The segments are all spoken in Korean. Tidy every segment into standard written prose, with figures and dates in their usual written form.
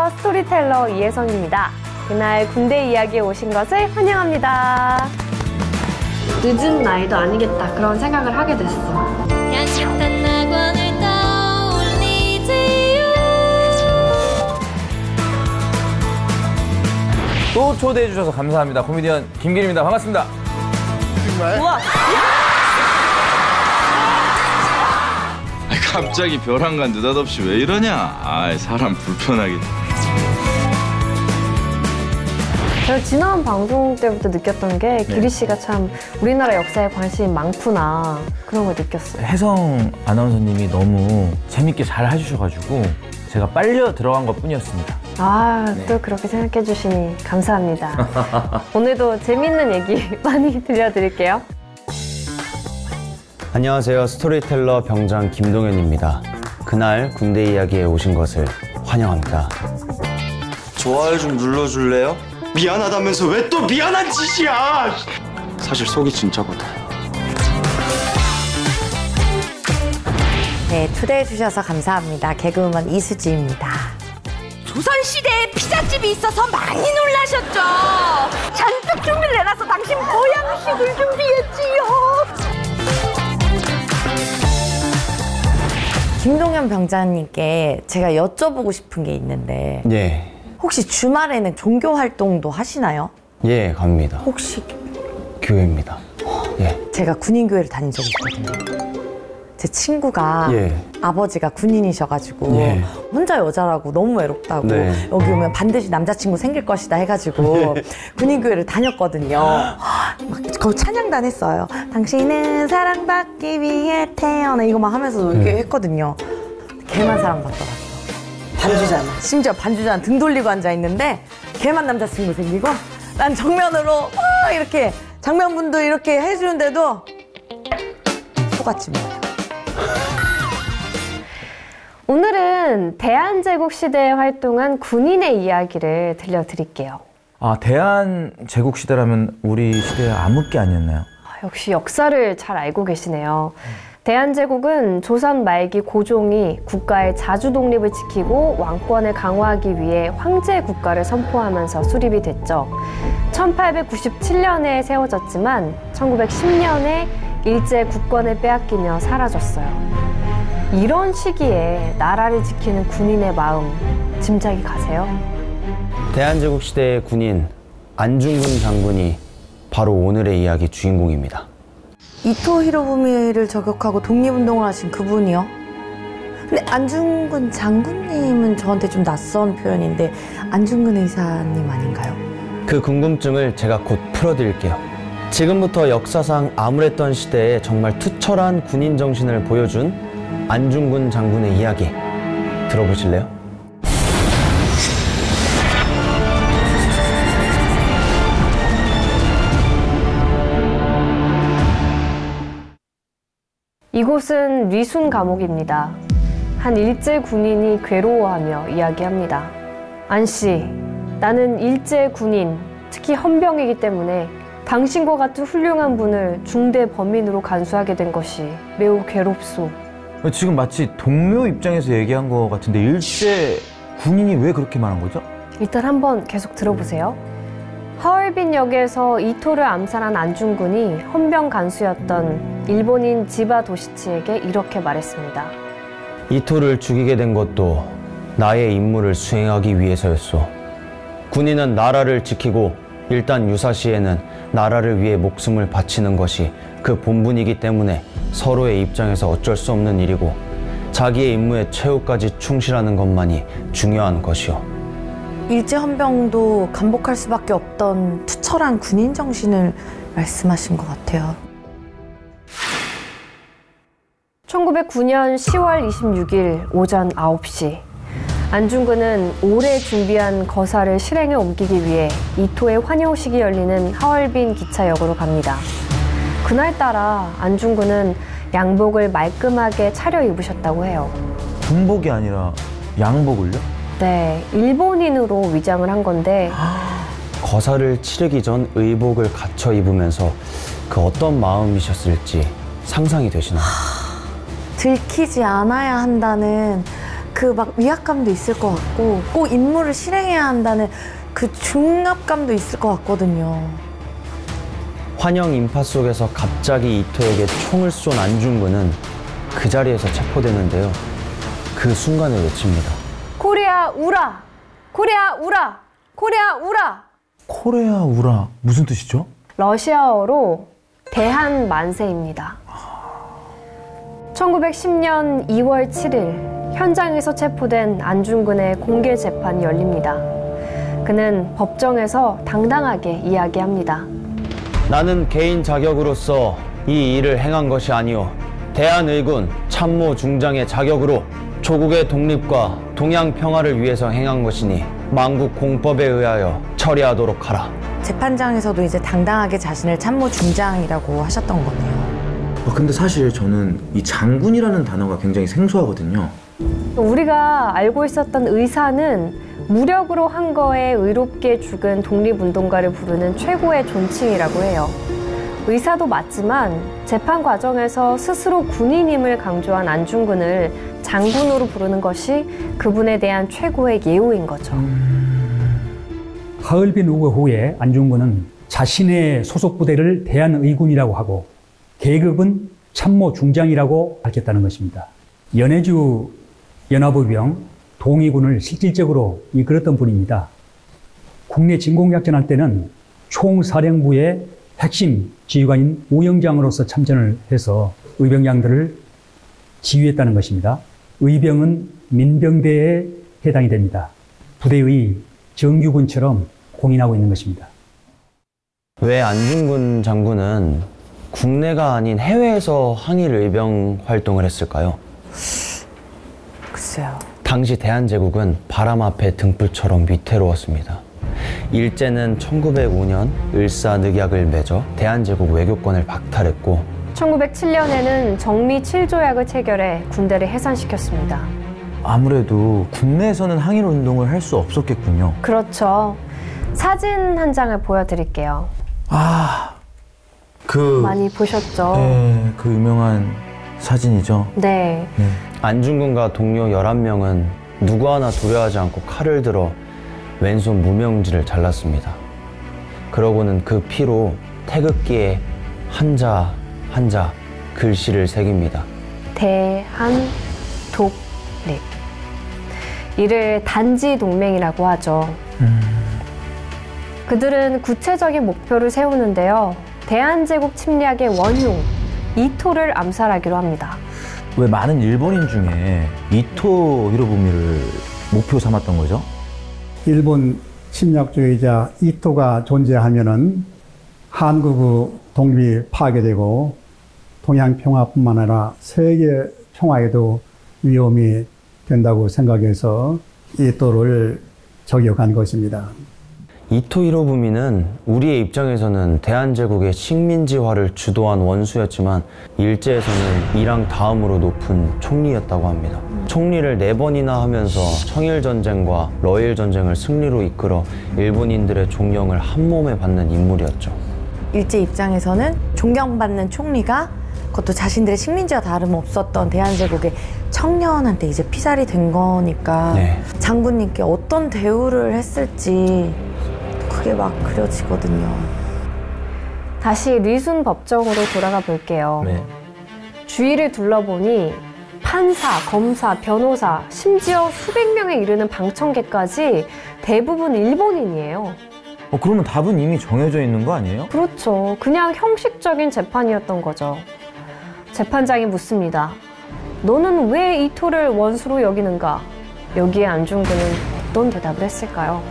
안녕하세요. 스토리텔러 이혜성입니다. 그날 군대 이야기에 오신 것을 환영합니다. 늦은 나이도 아니겠다 그런 생각을 하게 됐어. 향긋한 낙원을 떠올리세요. 또 초대해 주셔서 감사합니다. 코미디언 김길입니다. 반갑습니다. 정말? 우와! 갑자기 벼랑간 느닷없이 왜 이러냐? 아이, 사람 불편하게. 제가 지난 방송 때부터 느꼈던 게 기리 씨가 참 우리나라 역사에 관심이 많구나 그런 걸 느꼈어요. 혜성 아나운서님이 너무 재밌게 잘 해주셔가지고 제가 빨려 들어간 것뿐이었습니다. 또 그렇게 생각해 주시니 감사합니다. 오늘도 재밌는 얘기 많이 들려드릴게요. 안녕하세요. 스토리텔러 병장 김동현입니다. 그날 군대 이야기에 오신 것을 환영합니다. 좋아요 좀 눌러줄래요? 미안하다면서 왜 또 미안한 짓이야! 사실 속이 진짜거든. 네, 초대해주셔서 감사합니다. 개그우먼 이수지입니다. 조선시대에 피자집이 있어서 많이 놀라셨죠? 잔뜩 준비를 해놔서 당신 보양식을 준비했지요. 김동현 병장님께 제가 여쭤보고 싶은 게 있는데 예. 혹시 주말에는 종교 활동도 하시나요? 예, 갑니다. 혹시 교회입니다. 예. 제가 군인교회를 다닌 적이 있거든요. 제 친구가 아버지가 군인이셔가지고 혼자 여자라고 너무 외롭다고 여기 오면 반드시 남자친구 생길 것이다 해가지고 군인교회를 다녔거든요. 막 거기 찬양단 했어요. 당신은 사랑받기 위해 태어나 이거만 하면서 이렇게 했거든요. 걔만 사랑받더라고요. 반주자는 심지어 반주자는 등 돌리고 앉아있는데 걔만 남자친구 생기고 난 정면으로 이렇게 장면분도 이렇게 해주는데도 속았지 뭐예요. 오늘은 대한제국 시대에 활동한 군인의 이야기를 들려드릴게요. 대한제국 시대라면 우리 시대의 암흑기 아니었나요? 역시 역사를 잘 알고 계시네요. 대한제국은 조선 말기 고종이 국가의 자주 독립을 지키고 왕권을 강화하기 위해 황제 국가를 선포하면서 수립이 됐죠. 1897년에 세워졌지만 1910년에 일제 국권을 빼앗기며 사라졌어요. 이런 시기에 나라를 지키는 군인의 마음 짐작이 가세요? 대한제국 시대의 군인 안중근 장군이 바로 오늘의 이야기 주인공입니다. 이토 히로부미를 저격하고 독립운동을 하신 그분이요? 근데 안중근 장군님은 저한테 좀 낯선 표현인데 안중근 의사님 아닌가요? 그 궁금증을 제가 곧 풀어드릴게요. 지금부터 역사상 암울했던 시대에 정말 투철한 군인 정신을 보여준 안중근 장군의 이야기 들어보실래요? 이곳은 리순 감옥입니다. 한 일제 군인이 괴로워하며 이야기합니다. 안씨, 나는 일제 군인, 특히 헌병이기 때문에 당신과 같은 훌륭한 분을 중대 범인으로 간수하게 된 것이 매우 괴롭소. 지금 마치 동료 입장에서 얘기한 것 같은데 일제 군인이 왜 그렇게 말한 거죠? 일단 한번 계속 들어보세요. 하얼빈 역에서 이토를 암살한 안중근이 헌병 간수였던 일본인 지바 도시치에게 이렇게 말했습니다. 이토를 죽이게 된 것도 나의 임무를 수행하기 위해서였소. 군인은 나라를 지키고 일단 유사시에는 나라를 위해 목숨을 바치는 것이 그 본분이기 때문에 서로의 입장에서 어쩔 수 없는 일이고 자기의 임무에 최후까지 충실하는 것만이 중요한 것이오. 일제 헌병도 감복할 수밖에 없던 투철한 군인 정신을 말씀하신 것 같아요. 1909년 10월 26일 오전 9시 안중근은 오래 준비한 거사를 실행에 옮기기 위해 이토의 환영식이 열리는 하얼빈 기차역으로 갑니다. 그날따라 안중근은 양복을 말끔하게 차려입으셨다고 해요. 군복이 아니라 양복을요? 네, 일본인으로 위장을 한 건데 거사를 치르기 전 의복을 갖춰 입으면서 그 어떤 마음이셨을지 상상이 되시나요? 들키지 않아야 한다는 그 막 위압감도 있을 것 같고 꼭 임무를 실행해야 한다는 그 중압감도 있을 것 같거든요. 환영 인파 속에서 갑자기 이토에게 총을 쏜 안중근은 그 자리에서 체포되는데요. 그 순간에 외칩니다. 코리아 우라! 코리아 우라! 코리아 우라! 코레아 우라 무슨 뜻이죠? 러시아어로 대한 만세입니다. 1910년 2월 7일 현장에서 체포된 안중근의 공개 재판이 열립니다. 그는 법정에서 당당하게 이야기합니다. 나는 개인 자격으로서 이 일을 행한 것이 아니오. 대한의군 참모 중장의 자격으로 조국의 독립과 동양 평화를 위해서 행한 것이니 만국 공법에 의하여 처리하도록 하라. 재판장에서도 이제 당당하게 자신을 참모 중장이라고 하셨던 거네요. 근데 사실 저는 이 장군이라는 단어가 굉장히 생소하거든요. 우리가 알고 있었던 의사는 무력으로 한 거에 의롭게 죽은 독립운동가를 부르는 최고의 존칭이라고 해요. 의사도 맞지만 재판 과정에서 스스로 군인임을 강조한 안중근을 장군으로 부르는 것이 그분에 대한 최고의 예우인 거죠. 하얼빈 우거 후에 안중근은 자신의 소속 부대를 대한의군이라고 하고 계급은 참모 중장이라고 밝혔다는 것입니다. 연해주 연합의병 동의군을 실질적으로 이끌었던 분입니다. 국내 진공작전할 때는 총사령부의 핵심 지휘관인 우영장으로서 참전을 해서 의병장들을 지휘했다는 것입니다. 의병은 민병대에 해당이 됩니다. 부대의 정규군처럼 공인하고 있는 것입니다. 왜 안중근 장군은 국내가 아닌 해외에서 항일 의병 활동을 했을까요? 글쎄요. 당시 대한제국은 바람 앞에 등불처럼 위태로웠습니다. 일제는 1905년 을사늑약을 맺어 대한제국 외교권을 박탈했고 1907년에는 정미 7조약을 체결해 군대를 해산시켰습니다. 아무래도 국내에서는 항일운동을 할 수 없었겠군요. 그렇죠. 사진 한 장을 보여드릴게요. 많이 보셨죠? 네, 그 유명한 사진이죠. 네. 안중근과 동료 11명은 누구 하나 두려워하지 않고 칼을 들어 왼손 무명지를 잘랐습니다. 그러고는 그 피로 태극기에 한자 한자 글씨를 새깁니다. 대한 독립. 이를 단지 동맹이라고 하죠. 그들은 구체적인 목표를 세우는데요. 대한제국 침략의 원흉, 이토를 암살하기로 합니다. 왜 많은 일본인 중에 이토 히로부미를 목표 삼았던 거죠? 일본 침략주의자 이토가 존재하면은 한국의 독립이 파괴되고 동양 평화뿐만 아니라 세계 평화에도 위험이 된다고 생각해서 이토를 저격한 것입니다. 이토 히로부미는 우리의 입장에서는 대한제국의 식민지화를 주도한 원수였지만 일제에서는 이랑 다음으로 높은 총리였다고 합니다. 총리를 4번이나 하면서 청일전쟁과 러일전쟁을 승리로 이끌어 일본인들의 존경을 한몸에 받는 인물이었죠. 일제 입장에서는 존경받는 총리가 그것도 자신들의 식민지와 다름없었던 대한제국의 청년한테 이제 피살이 된 거니까 장군님께 어떤 대우를 했을지 그게 막 그려지거든요. 다시 리순 법정으로 돌아가 볼게요. 주위를 둘러보니 판사, 검사, 변호사, 심지어 수백 명에 이르는 방청객까지 대부분 일본인이에요. 그러면 답은 이미 정해져 있는 거 아니에요? 그렇죠. 그냥 형식적인 재판이었던 거죠. 재판장이 묻습니다. 너는 왜 이토를 원수로 여기는가? 여기에 안중근은 어떤 대답을 했을까요?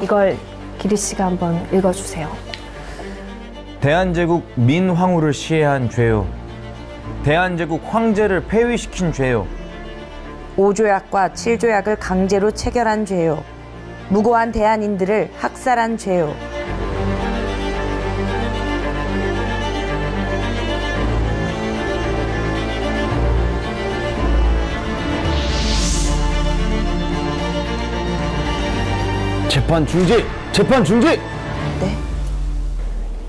이걸 기리 씨가 한번 읽어주세요. 대한제국 민황후를 시해한 죄요. 대한제국 황제를 폐위시킨 죄요. 5조약과 7조약을 강제로 체결한 죄요. 무고한 대한인들을 학살한 죄요. 재판 중지! 재판 중지! 네?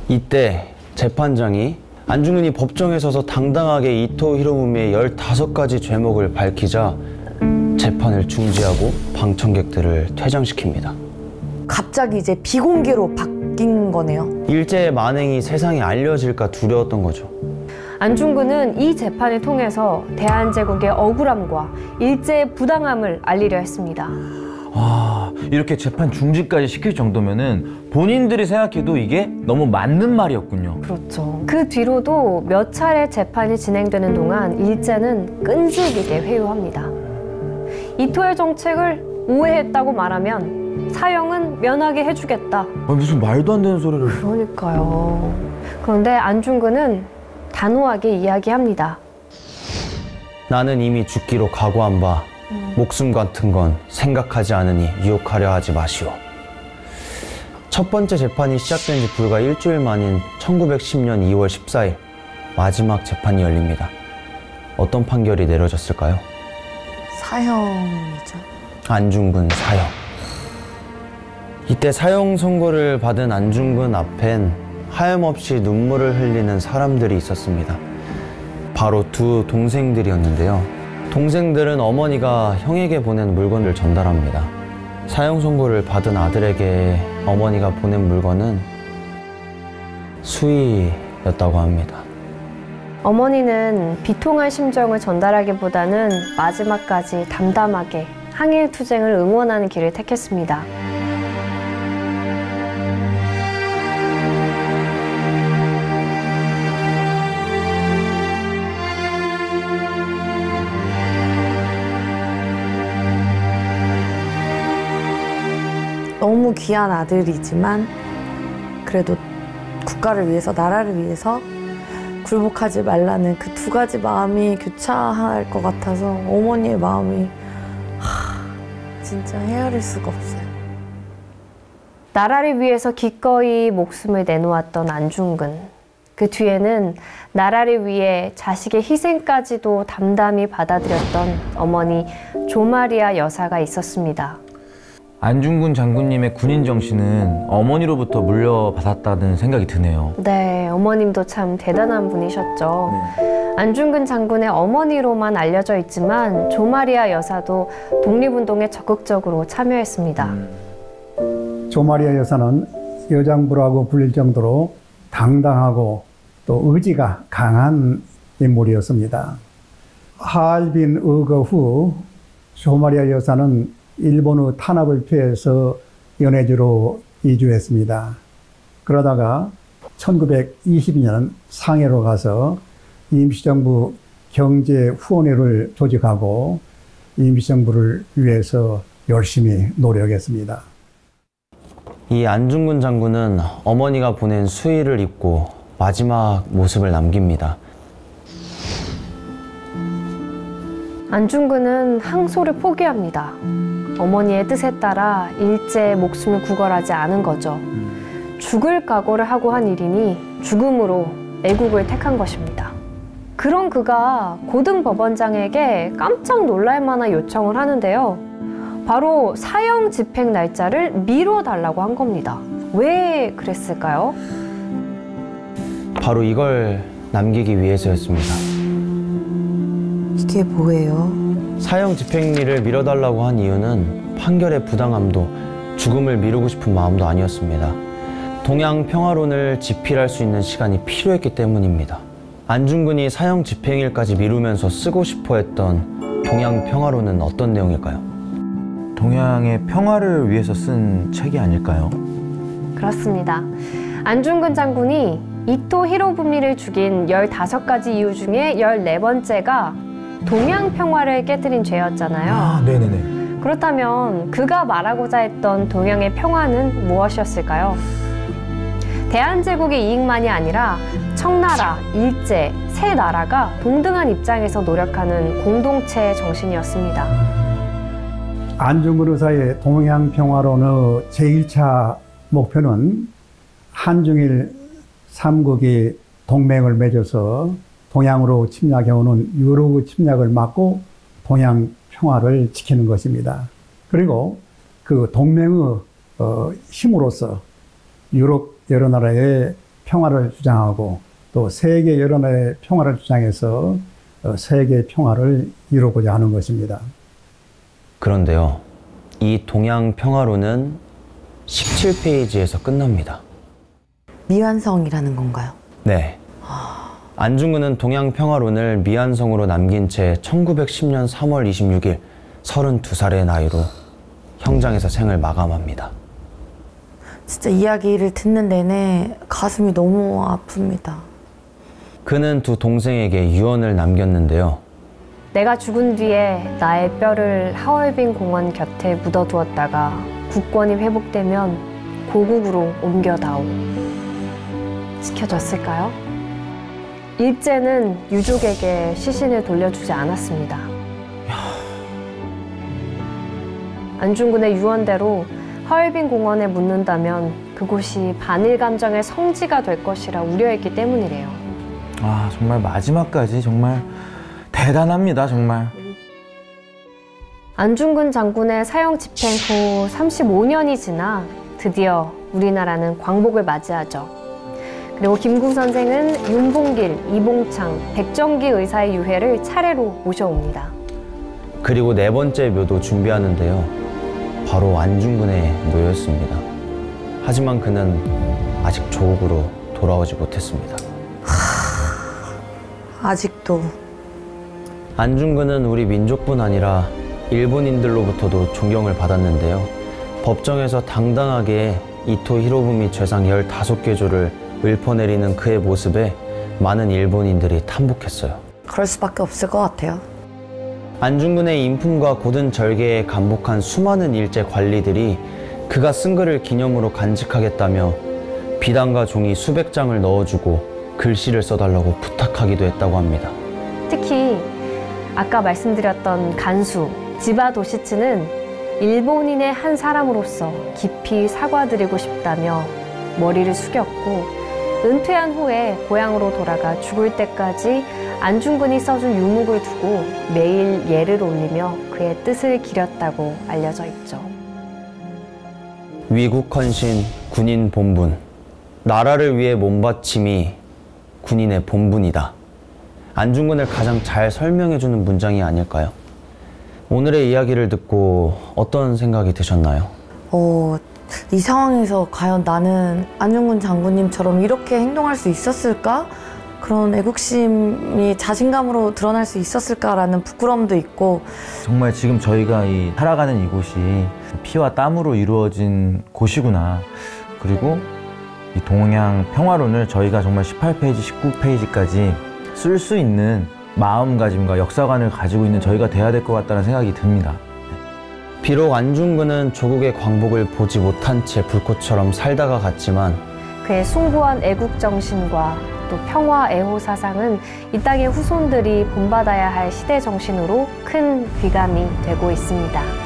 이때 재판장이 안중근이 법정에 서서 당당하게 이토 히로부미의 15가지 죄목을 밝히자 재판을 중지하고 방청객들을 퇴장시킵니다. 갑자기 이제 비공개로 바뀐 거네요. 일제의 만행이 세상에 알려질까 두려웠던 거죠. 안중근은 이 재판을 통해서 대한제국의 억울함과 일제의 부당함을 알리려 했습니다. 이렇게 재판 중지까지 시킬 정도면은 본인들이 생각해도 이게 너무 맞는 말이었군요. 그렇죠. 그 뒤로도 몇 차례 재판이 진행되는 동안 일제는 끈질기게 회유합니다. 이토의 정책을 오해했다고 말하면 사형은 면하게 해주겠다. 무슨 말도 안 되는 소리를. 그러니까요. 그런데 안중근은 단호하게 이야기합니다. 나는 이미 죽기로 각오한 바 목숨 같은 건 생각하지 않으니 유혹하려 하지 마시오. 첫 번째 재판이 시작된 지 불과 일주일 만인 1910년 2월 14일 마지막 재판이 열립니다. 어떤 판결이 내려졌을까요? 사형이죠. 안중근 사형. 이때 사형 선고를 받은 안중근 앞엔 하염없이 눈물을 흘리는 사람들이 있었습니다. 바로 두 동생들이었는데요. 동생들은 어머니가 형에게 보낸 물건을 전달합니다. 사형 선고를 받은 아들에게 어머니가 보낸 물건은 수의였다고 합니다. 어머니는 비통한 심정을 전달하기보다는 마지막까지 담담하게 항일투쟁을 응원하는 길을 택했습니다. 너무 귀한 아들이지만 그래도 국가를 위해서, 나라를 위해서 굴복하지 말라는 그 두 가지 마음이 교차할 것 같아서 어머니의 마음이 진짜 헤아릴 수가 없어요. 나라를 위해서 기꺼이 목숨을 내놓았던 안중근. 그 뒤에는 나라를 위해 자식의 희생까지도 담담히 받아들였던 어머니 조마리아 여사가 있었습니다. 안중근 장군님의 군인 정신은 어머니로부터 물려받았다는 생각이 드네요. 네, 어머님도 참 대단한 분이셨죠. 안중근 장군의 어머니로만 알려져 있지만 조마리아 여사도 독립운동에 적극적으로 참여했습니다. 조마리아 여사는 여장부라고 불릴 정도로 당당하고 또 의지가 강한 인물이었습니다. 하얼빈 의거 후 조마리아 여사는 일본의 탄압을 피해서 연해주로 이주했습니다. 그러다가 1922년 상해로 가서 임시정부 경제후원회를 조직하고 임시정부를 위해서 열심히 노력했습니다. 이 안중근 장군은 어머니가 보낸 수의를 입고 마지막 모습을 남깁니다. 안중근은 항소를 포기합니다. 어머니의 뜻에 따라 일제의 목숨을 구걸하지 않은 거죠. 죽을 각오를 하고 한 일이니 죽음으로 애국을 택한 것입니다. 그런 그가 고등법원장에게 깜짝 놀랄 만한 요청을 하는데요. 바로 사형 집행 날짜를 미뤄달라고 한 겁니다. 왜 그랬을까요? 바로 이걸 남기기 위해서였습니다. 이게 뭐예요? 사형 집행일을 미뤄달라고 한 이유는 판결의 부당함도 죽음을 미루고 싶은 마음도 아니었습니다. 동양 평화론을 집필할 수 있는 시간이 필요했기 때문입니다. 안중근이 사형 집행일까지 미루면서 쓰고 싶어 했던 동양 평화론은 어떤 내용일까요? 동양의 평화를 위해서 쓴 책이 아닐까요? 그렇습니다. 안중근 장군이 이토 히로부미를 죽인 15가지 이유 중에 14번째가 동양 평화를 깨뜨린 죄였잖아요. 네네네. 그렇다면 그가 말하고자 했던 동양의 평화는 무엇이었을까요? 대한제국의 이익만이 아니라 청나라, 일제, 세 나라가 동등한 입장에서 노력하는 공동체의 정신이었습니다. 안중근 의사의 동양 평화론의 제1차 목표는 한중일 3국이 동맹을 맺어서 동양으로 침략해오는 유럽의 침략을 막고 동양 평화를 지키는 것입니다. 그리고 그 동맹의 힘으로서 유럽 여러 나라의 평화를 주장하고 또 세계 여론의 평화를 주장해서 세계 평화를 이루고자 하는 것입니다. 그런데요, 이 동양 평화론은 17페이지에서 끝납니다. 미완성이라는 건가요? 네. 안중근은 동양 평화론을 미완성으로 남긴 채 1910년 3월 26일 32살의 나이로 형장에서 생을 마감합니다. 진짜 이야기를 듣는 내내 가슴이 너무 아픕니다. 그는 두 동생에게 유언을 남겼는데요. 내가 죽은 뒤에 나의 뼈를 하얼빈 공원 곁에 묻어두었다가 국권이 회복되면 고국으로 옮겨다오. 지켜졌을까요? 일제는 유족에게 시신을 돌려주지 않았습니다. 안중근의 유언대로 하얼빈 공원에 묻는다면 그곳이 반일 감정의 성지가 될 것이라 우려했기 때문이래요. 아, 정말 마지막까지 정말 대단합니다, 정말. 안중근 장군의 사형 집행 후 35년이 지나 드디어 우리나라는 광복을 맞이하죠. 그리고 김구 선생은 윤봉길, 이봉창, 백정기 의사의 유해를 차례로 모셔옵니다. 그리고 네 번째 묘도 준비하는데요. 바로 안중근의 묘였습니다. 하지만 그는 아직 조국으로 돌아오지 못했습니다. 아직도. 안중근은 우리 민족뿐 아니라 일본인들로부터도 존경을 받았는데요. 법정에서 당당하게 이토 히로부미 죄상 15개 조를 읊어내리는 그의 모습에 많은 일본인들이 탐복했어요. 그럴 수밖에 없을 것 같아요. 안중근의 인품과 고든 절개에 감복한 수많은 일제 관리들이 그가 쓴 글을 기념으로 간직하겠다며 비단과 종이 수백 장을 넣어주고 글씨를 써달라고 부탁하기도 했다고 합니다. 특히 아까 말씀드렸던 간수 지바 도시츠는 일본인의 한 사람으로서 깊이 사과드리고 싶다며 머리를 숙였고, 은퇴한 후에 고향으로 돌아가 죽을 때까지 안중근이 써준 유목을 두고 매일 예를 올리며 그의 뜻을 기렸다고 알려져 있죠. 위국 헌신, 군인 본분. 나라를 위해 몸바침이 군인의 본분이다. 안중근을 가장 잘 설명해주는 문장이 아닐까요? 오늘의 이야기를 듣고 어떤 생각이 드셨나요? 이 상황에서 과연 나는 안중근 장군님처럼 이렇게 행동할 수 있었을까? 그런 애국심이 자신감으로 드러날 수 있었을까라는 부끄러움도 있고, 정말 지금 저희가 살아가는 이곳이 피와 땀으로 이루어진 곳이구나. 그리고 이 동양 평화론을 저희가 정말 18페이지, 19페이지까지 쓸 수 있는 마음가짐과 역사관을 가지고 있는 저희가 돼야 될 것 같다는 생각이 듭니다. 비록 안중근은 조국의 광복을 보지 못한 채 불꽃처럼 살다가 갔지만 그의 숭고한 애국정신과 또 평화 애호 사상은 이 땅의 후손들이 본받아야 할 시대 정신으로 큰 귀감이 되고 있습니다.